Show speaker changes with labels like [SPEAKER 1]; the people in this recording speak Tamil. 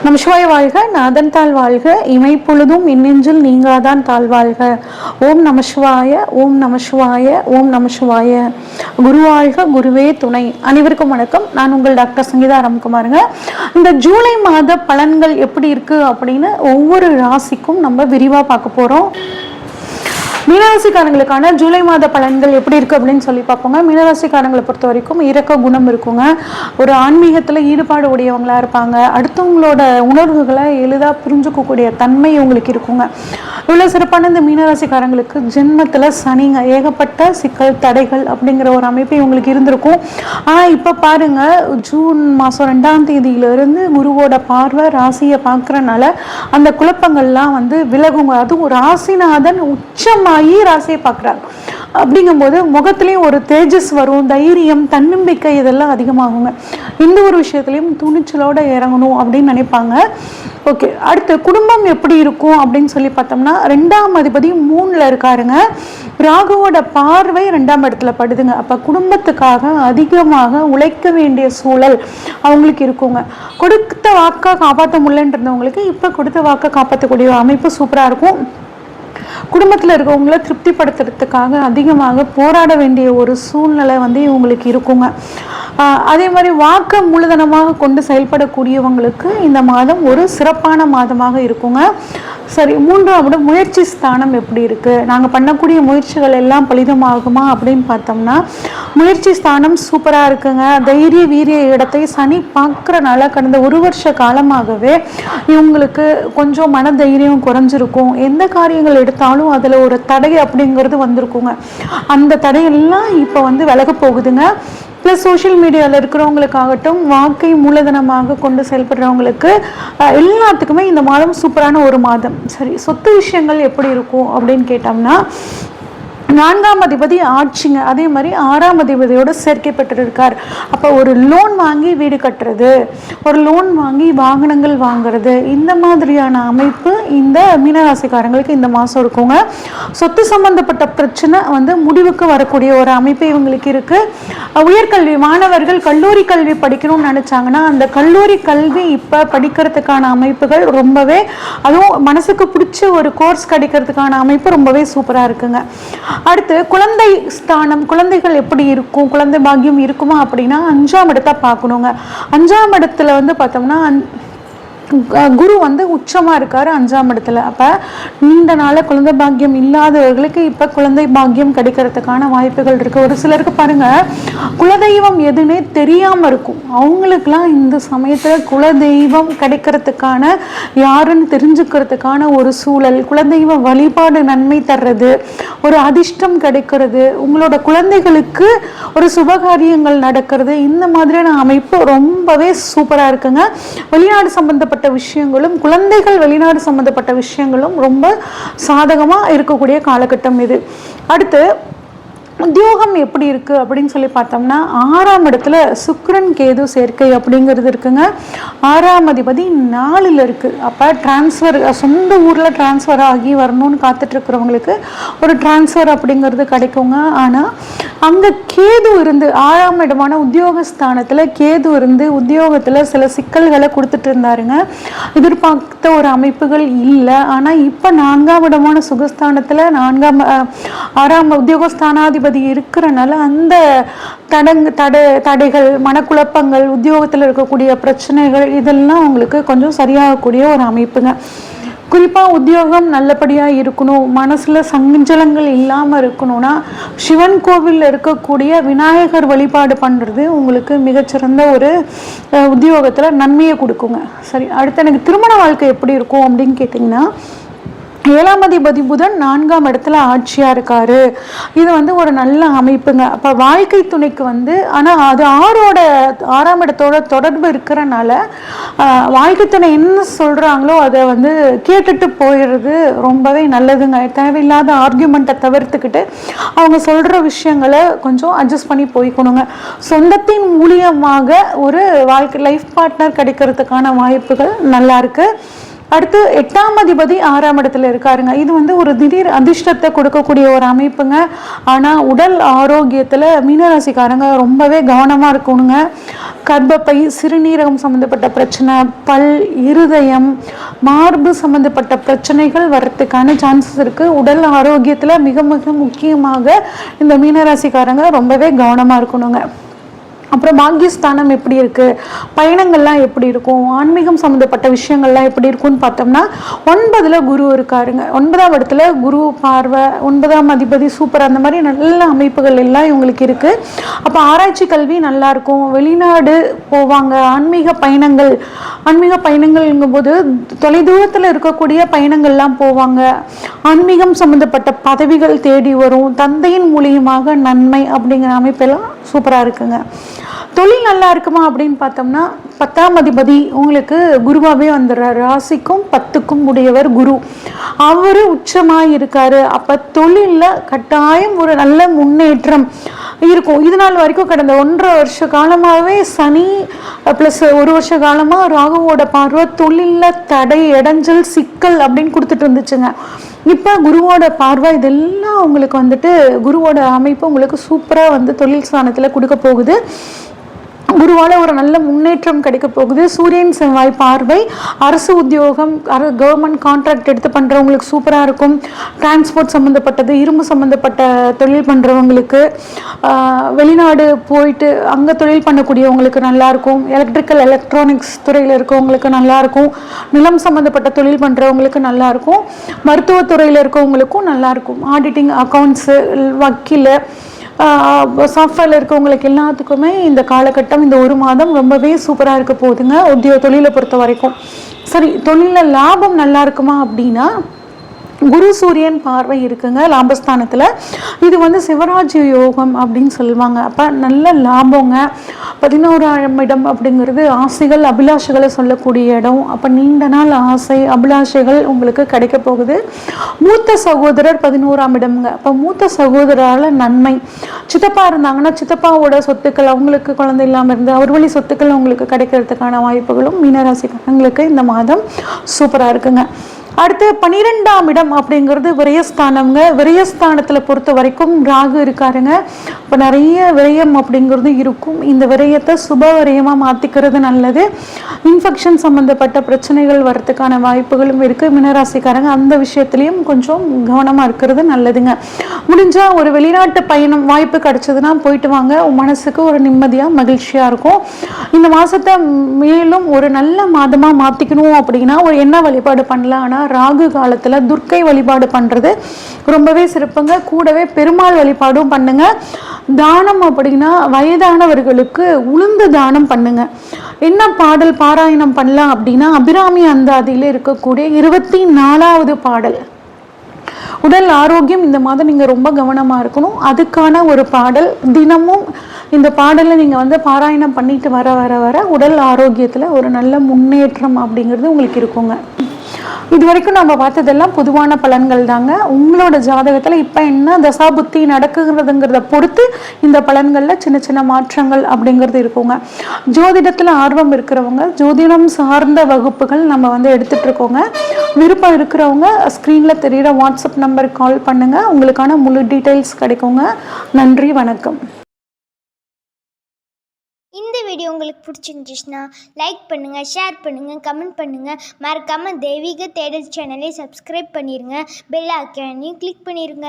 [SPEAKER 1] நம் சிவாய வாழ்க, நாதன் தாழ் வாழ்க, இமைப்பொழுதும் இன்னெஞ்சில் நீங்காதான் தாழ் வாழ்க. ஓம் நம சிவாய, ஓம் நம சிவாய, ஓம் நம சிவாய. குருவாழ்க, குருவே துணை. அனைவருக்கும் வணக்கம். நான் உங்கள் டாக்டர் சங்கீதா ராம்குமாருங்க. இந்த ஜூலை மாத பலன்கள் எப்படி இருக்கு அப்படின்னு ஒவ்வொரு ராசிக்கும் நம்ம விரிவா பார்க்க போறோம். மீனராசிக்காரங்களுக்கான ஜூலை மாத பலன்கள் எப்படி இருக்குது அப்படின்னு சொல்லி பார்ப்போங்க. மீனராசிக்காரங்களை பொறுத்த வரைக்கும் இரக்க குணம் இருக்குங்க. ஒரு ஆன்மீகத்தில் ஈடுபாடு உடையவங்களாக இருப்பாங்க. அடுத்தவங்களோட உணர்வுகளை எளிதாக புரிஞ்சுக்கக்கூடிய தன்மை உங்களுக்கு இருக்குங்க. இவ்வளோ சிறப்பான இந்த மீனராசிக்காரங்களுக்கு ஜென்மத்தில் சனிங்க ஏகப்பட்ட சிக்கல் தடைகள் அப்படிங்கிற ஒரு அமைப்பு இவங்களுக்கு இருந்திருக்கும். ஆனால் இப்போ பாருங்கள், ஜூன் மாதம் 2ஆம் தேதியிலிருந்து குருவோட பார்வை ராசியை பார்க்குறனால அந்த குழப்பங்கள்லாம் விலகுங்க. அதுவும் ராசிநாதன் உச்சமாக ராசியை பார்க்குறாங்க அப்படிங்கும்போது முகத்திலையும் ஒரு தேஜஸ் வரும், தைரியம், தன்னம்பிக்கை இதெல்லாம் அதிகமாகுங்க. இந்த ஒரு விஷயத்துலையும் துணிச்சலோட இறங்கணும் அப்படின்னு நினைப்பாங்க. ஓகே, அடுத்து குடும்பம் எப்படி இருக்கும் அப்படின்னு சொல்லி பார்த்தோம்னா 2ஆம் அதிபதி 3ல் இருக்காருங்க. ராகுவோட பார்வை 2ஆம் இடத்துல படுதுங்க. அப்போ குடும்பத்துக்காக அதிகமாக உழைக்க வேண்டிய சூழல் அவங்களுக்கு இருக்குங்க. கொடுத்த வாக்கை காப்பாற்ற முடியலன்றவங்களுக்கு இப்போ கொடுத்த வாக்கை காப்பாற்றக்கூடிய அமைப்பு சூப்பராக இருக்கும். குடும்பத்தில் இருக்கவங்கள திருப்திப்படுத்துறதுக்காக அதிகமாக போராட வேண்டிய ஒரு சூழ்நிலை இவங்களுக்கு இருக்குங்க. அதே மாதிரி வாக்க மூலதனமாக கொண்டு செயல்படக்கூடியவங்களுக்கு இந்த மாதம் ஒரு சிறப்பான மாதமாக இருக்குங்க. சரி, 3ஆவது முயற்சி ஸ்தானம் எப்படி இருக்குது, நாங்கள் பண்ணக்கூடிய முயற்சிகள் எல்லாம் பலிதமாகுமா அப்படின்னு பார்த்தோம்னா முயற்சி ஸ்தானம் சூப்பராக இருக்குங்க. தைரிய வீரிய இடத்தை சனி பார்க்குறனால கடந்த 1 வருஷ காலமாகவே இவங்களுக்கு கொஞ்சம் மன தைரியம் குறைஞ்சிருக்கும். எந்த காரியங்கள் எடுத்தாலும் அதில் ஒரு தடை அப்படிங்கிறது வந்திருக்குங்க. அந்த தடையெல்லாம் இப்போ விலக போகுதுங்க. ப்ளஸ் சோஷியல் மீடியாவில் இருக்கிறவங்களுக்காகட்டும், வாக்கை மூலதனமாக கொண்டு செயல்படுறவங்களுக்கு எல்லாத்துக்குமே இந்த மாதம் சூப்பரான ஒரு மாதம். சரி, சொத்து விஷயங்கள் எப்படி இருக்கும் அப்படின்னு கேட்டோம்னா 4ஆம் அதிபதி ஆட்சிங்க. அதே மாதிரி 6ஆம் அதிபதியோடு சேர்க்கை பெற்றிருக்கார். அப்போ ஒரு லோன் வாங்கி வீடு கட்டுறது, ஒரு லோன் வாங்கி வாகனங்கள் வாங்குறது, இந்த மாதிரியான அமைப்பு இந்த மீனராசிக்காரங்களுக்கு இந்த மாதம் இருக்குங்க. சொத்து சம்பந்தப்பட்ட பிரச்சனை முடிவுக்கு வரக்கூடிய ஒரு அமைப்பு இவங்களுக்கு இருக்குது. உயர்கல்வி மாணவர்கள் கல்லூரி கல்வி படிக்கணும்னு நினச்சாங்கன்னா அந்த கல்லூரி கல்வி இப்போ படிக்கிறதுக்கான அமைப்புகள் ரொம்பவே, அதுவும் மனசுக்கு பிடிச்ச ஒரு கோர்ஸ் கிடைக்கிறதுக்கான அமைப்பு ரொம்பவே சூப்பராக இருக்குங்க. அடுத்து குழந்தை ஸ்தானம், குழந்தைகள் எப்படி இருக்கும், குழந்தை பாக்கியம் இருக்குமா அப்படின்னா 5ஆம் இடத்தை பார்க்கணுங்க. 5ஆம் இடத்துல பார்த்தோம்னா குரு உச்சமாக இருக்காரு 5ஆம் இடத்துல. அப்போ நீண்ட நாள குழந்தை பாக்கியம் இல்லாதவர்களுக்கு இப்போ குழந்தை பாக்கியம் கிடைக்கிறதுக்கான வாய்ப்புகள் இருக்குது. ஒரு சிலருக்கு பாருங்கள், குலதெய்வம் எதுன்னே தெரியாமல் இருக்கும். அவங்களுக்கெல்லாம் இந்த சமயத்தில் குலதெய்வம் கிடைக்கிறதுக்கான, யாருன்னு தெரிஞ்சுக்கிறதுக்கான ஒரு சூழல், குலதெய்வ வழிபாடு நன்மை தர்றது, ஒரு அதிர்ஷ்டம் கிடைக்கிறது, உங்களோட குழந்தைகளுக்கு ஒரு சுபகாரியங்கள் நடக்கிறது, இந்த மாதிரியான அமைப்பு ரொம்பவே சூப்பராக இருக்குங்க. வெளிநாடு சம்பந்தப்பட்ட விஷயங்களும், குழந்தைகள் வெளிநாடு சம்பந்தப்பட்ட விஷயங்களும் ரொம்ப சாதகமாக இருக்கக்கூடிய காலகட்டம் இது. அடுத்து உத்தியோகம் எப்படி இருக்குது அப்படின்னு சொல்லி பார்த்தோம்னா 6ஆம் இடத்துல சுக்கிரன் கேது சேர்க்கை அப்படிங்கிறது இருக்குங்க. 6ஆம் அதிபதி 4ல் இருக்குது. அப்போ டிரான்ஸ்ஃபர், சொந்த ஊரில் டிரான்ஸ்ஃபர் ஆகி வரணும்னு காத்துட்ருக்கிறவங்களுக்கு ஒரு டிரான்ஸ்ஃபர் அப்படிங்கிறது கிடைக்குங்க. ஆனால் அங்கே கேது இருந்து, 6ஆம் இடமான உத்தியோகஸ்தானத்தில் கேது இருந்து உத்தியோகத்தில் சில சிக்கல்களை கொடுத்துட்டு இருந்தாருங்க. எதிர்பார்த்த ஒரு அமைப்புகள் இல்லை. ஆனால் இப்போ 4ஆம் இடமான சுகஸ்தானத்தில் 6ஆம் உத்தியோகஸ்தானாதிபதி இருக்கிறனால அந்த தடைகள், மனக்குழப்பங்கள், உத்தியோகத்தில் இருக்கக்கூடிய பிரச்சனைகள் இதெல்லாம் உங்களுக்கு கொஞ்சம் சரியாகக்கூடிய ஒரு அமைப்புங்க. குறிப்பாக உத்தியோகம் நல்லபடியாக இருக்கணும், மனசில் சஞ்சலங்கள் இல்லாமல் இருக்கணும்னா சிவன் கோவிலில் இருக்கக்கூடிய விநாயகர் வழிபாடு பண்ணுறது உங்களுக்கு மிகச்சிறந்த ஒரு உத்தியோகத்தில் நன்மையை கொடுக்குங்க. சரி, அடுத்து எனக்கு திருமண வாழ்க்கை எப்படி இருக்கும் அப்படின்னு கேட்டிங்கன்னா 7ஆம் அதிபதி புதன் 4ஆம் இடத்துல ஆட்சியாக இருக்காரு. இது ஒரு நல்ல அமைப்புங்க. அப்போ வாழ்க்கை துணைக்கு ஆனால் அது 6ஆம் இடத்தோட தொடர்பு இருக்கிறனால வாழ்க்கை துணை என்ன சொல்கிறாங்களோ அதை கேட்டுட்டு போயிடுறது ரொம்பவே நல்லதுங்க. தேவையில்லாத ஆர்கியூமெண்ட்டை தவிர்த்துக்கிட்டு அவங்க சொல்கிற விஷயங்களை கொஞ்சம் அட்ஜஸ்ட் பண்ணி போய்க்கணுங்க. சொந்தத்தின் மூலியமாக ஒரு வாழ்க்கை லைஃப் பார்ட்னர் கிடைக்கிறதுக்கான வாய்ப்புகள் நல்லா இருக்குது. அடுத்து 8ஆம் அதிபதி 6ஆம் இடத்துல இருக்காருங்க. இது ஒரு திடீர் அதிர்ஷ்டத்தை கொடுக்கக்கூடிய ஒரு அமைப்புங்க. ஆனால் உடல் ஆரோக்கியத்தில் மீனராசிக்காரங்க ரொம்பவே கவனமாக இருக்கணுங்க. கர்ப்பப்பை, சிறுநீரகம் சம்மந்தப்பட்ட பிரச்சனை, பல், இருதயம், மார்பு சம்மந்தப்பட்ட பிரச்சனைகள் வர்றதுக்கான சான்சஸ் இருக்குது. உடல் ஆரோக்கியத்தில் மிக மிக முக்கியமாக இந்த மீனராசிக்காரங்க ரொம்பவே கவனமாக இருக்கணுங்க. அப்புறம் பாக்கியஸ்தானம் எப்படி இருக்குது, பயணங்கள்லாம் எப்படி இருக்கும், ஆன்மீகம் சம்மந்தப்பட்ட விஷயங்கள்லாம் எப்படி இருக்கும்னு பார்த்தோம்னா 9ல் குரு இருக்காருங்க. 9ஆம் இடத்துல குரு பார்வை, 9ஆம் அதிபதி சூப்பர், அந்த மாதிரி நல்ல அமைப்புகள் எல்லாம் இவங்களுக்கு இருக்குது. அப்போ ஆராய்ச்சி கல்வி நல்லாயிருக்கும், வெளிநாடு போவாங்க, ஆன்மீக பயணங்கள்ங்கும்போது தொலைதூரத்தில் இருக்கக்கூடிய பயணங்கள்லாம் போவாங்க, ஆன்மீகம் சம்மந்தப்பட்ட பதவிகள் தேடி வரும், தந்தையின் மூலியமாக நன்மை அப்படிங்கிற அமைப்பெல்லாம் சூப்பராக இருக்குங்க. தொழில் நல்லா இருக்குமா அப்படின்னு பார்த்தோம்னா 10ஆம் அதிபதி உங்களுக்கு குருவாகவே வந்துடுறாரு. ராசிக்கும் 10க்கும் உடையவர் குரு, அவர் உச்சமாக இருக்காரு. அப்போ தொழிலில் கட்டாயம் ஒரு நல்ல முன்னேற்றம் இருக்கும். இது நாள் வரைக்கும் கடந்த 1.5 வருஷ காலமாகவே சனி ப்ளஸ் 1 வருஷ காலமாக ராகுவோட பார்வை தொழிலில் தடை, இடைஞ்சல், சிக்கல் அப்படின்னு கொடுத்துட்டு இருந்துச்சுங்க. இப்போ குருவோட பார்வை இதெல்லாம் உங்களுக்கு வந்துட்டு குருவோட அமைப்பு உங்களுக்கு சூப்பராக வந்து தொழில் ஸ்தானத்தில் கொடுக்க போகுது. குருவால் ஒரு நல்ல முன்னேற்றம் கிடைக்க போகுது. சூரியன் செவ்வாய் பார்வை அரசு உத்தியோகம், கவர்மெண்ட் கான்ட்ராக்ட் எடுத்து பண்ணுறவங்களுக்கு சூப்பராக இருக்கும். டிரான்ஸ்போர்ட் சம்மந்தப்பட்டது, இரும்பு சம்மந்தப்பட்ட தொழில் பண்ணுறவங்களுக்கு, வெளிநாடு போயிட்டு அங்கே தொழில் பண்ணக்கூடியவங்களுக்கு நல்லாயிருக்கும். எலக்ட்ரிக்கல் எலக்ட்ரானிக்ஸ் துறையில் இருக்கவங்களுக்கு நல்லாயிருக்கும். நிலம் சம்மந்தப்பட்ட தொழில் பண்ணுறவங்களுக்கு நல்லாயிருக்கும். மருத்துவத்துறையில் இருக்கவங்களுக்கும் நல்லாயிருக்கும். ஆடிட்டிங், அக்கௌண்ட்ஸு, வக்கீல், சாஃப்ட்வேரில் இருக்கவங்களுக்கு எல்லாத்துக்குமே இந்த காலகட்டம், இந்த 1 மாதம் ரொம்பவே சூப்பராக இருக்க போகுதுங்க. தொழிலை பொறுத்த வரைக்கும். சரி, தொழிலில் லாபம் நல்லா இருக்குமா அப்படின்னா குரு சூரியன் பார்வை இருக்குங்க லாபஸ்தானத்தில். இது வந்து சிவராஜ்ய யோகம் அப்படின்னு சொல்லுவாங்க. அப்போ நல்ல லாபங்க. 11ஆம் இடம் அப்படிங்கிறது ஆசைகள், அபிலாஷைகளை சொல்லக்கூடிய இடம். அப்போ நீண்ட நாள் ஆசை, அபிலாஷைகள் உங்களுக்கு கிடைக்க போகுது. மூத்த சகோதரர் 11ஆம் இடம்ங்க. அப்போ மூத்த சகோதரால் நன்மை. சித்தப்பா இருந்தாங்கன்னா சித்தப்பாவோட சொத்துக்கள், அவங்களுக்கு குழந்தை இல்லாமல் இருந்து அவர் வழி சொத்துக்கள் உங்களுக்கு கிடைக்கிறதுக்கான வாய்ப்புகளும் மீனராசிக்காரங்களுக்கு இந்த மாதம் சூப்பராக இருக்குங்க. அடுத்து 12ஆம் இடம் அப்படிங்கிறது விரயஸ்தானம்ங்க. விரயஸ்தானத்தில் பொறுத்த வரைக்கும் ராகு இருக்காருங்க. இப்போ நிறைய விரயம் அப்படிங்கிறது இருக்கும். இந்த விரயத்தை சுப விரயமாக மாற்றிக்கிறது நல்லது. இன்ஃபெக்ஷன் சம்மந்தப்பட்ட பிரச்சனைகள் வரத்துக்கான வாய்ப்புகளும் இருக்குது. மீனராசிக்காரங்க அந்த விஷயத்துலையும் கொஞ்சம் கவனமாக இருக்கிறது நல்லதுங்க. முடிஞ்சால் ஒரு வெளிநாட்டு பயணம் வாய்ப்பு கிடைச்சதுன்னா போயிட்டு வாங்க. மனசுக்கு ஒரு நிம்மதியாக மகிழ்ச்சியாக இருக்கும். இந்த மாதத்தை மேலும் ஒரு நல்ல மாதமாக மாற்றிக்கணும் அப்படின்னா ஒரு என்ன வழிபாடு பண்ணலாம்? ஆனால் ராகு காலத்தில் துர்க்கை வழிபாடு பண்ணுறது ரொம்பவே சிறப்புங்க. கூடவே பெருமாள் வழிபாடும் பண்ணுங்க. தானம் அப்படின்னா வயதானவர்களுக்கு உளுந்து தானம் பண்ணுங்க. என்ன பாடல் பாராயணம் பண்ணலாம் அப்படின்னா அபிராமி அந்தாதியில் இருக்கக்கூடிய 24வது பாடல். உடல் ஆரோக்கியம் இந்த மாதம் நீங்கள் ரொம்ப கவனமாக இருக்கணும். அதுக்கான ஒரு பாடல் தினமும் இந்த பாடலை நீங்கள் வந்து பாராயணம் பண்ணிட்டு வர வர வர உடல் ஆரோக்கியத்தில் ஒரு நல்ல முன்னேற்றம் அப்படிங்கிறது உங்களுக்கு இருக்குங்க. இது வரைக்கும் நம்ம பார்த்ததெல்லாம் பொதுவான பலன்கள் தாங்க. உங்களோட ஜாதகத்தில் இப்போ என்ன தசாபுத்தி நடக்குங்கிறதுங்கிறத பொறுத்து இந்த பலன்களில் சின்ன சின்ன மாற்றங்கள் அப்படிங்கிறது இருக்குங்க. ஜோதிடத்தில் ஆர்வம் இருக்கிறவங்க ஜோதிடம் சார்ந்த வகுப்புகள் நம்ம வந்து எடுத்துகிட்டு இருக்கோங்க. விருப்பம் இருக்கிறவங்க ஸ்க்ரீனில் தெரிகிற வாட்ஸ்அப் நம்பருக்கு கால் பண்ணுங்கள். உங்களுக்கான முழு டீட்டெயில்ஸ் கிடைக்குங்க. நன்றி, வணக்கம்.
[SPEAKER 2] இந்த வீடியோ உங்களுக்கு பிடிச்சிருந்துச்சுன்னா லைக் பண்ணுங்கள், ஷேர் பண்ணுங்கள், கமெண்ட் பண்ணுங்கள். மறக்காமல் தெய்வீக தேடல் சேனலை சப்ஸ்கிரைப் பண்ணிடுங்க. பெல் ஐக்கானையும் கிளிக் பண்ணிடுங்க.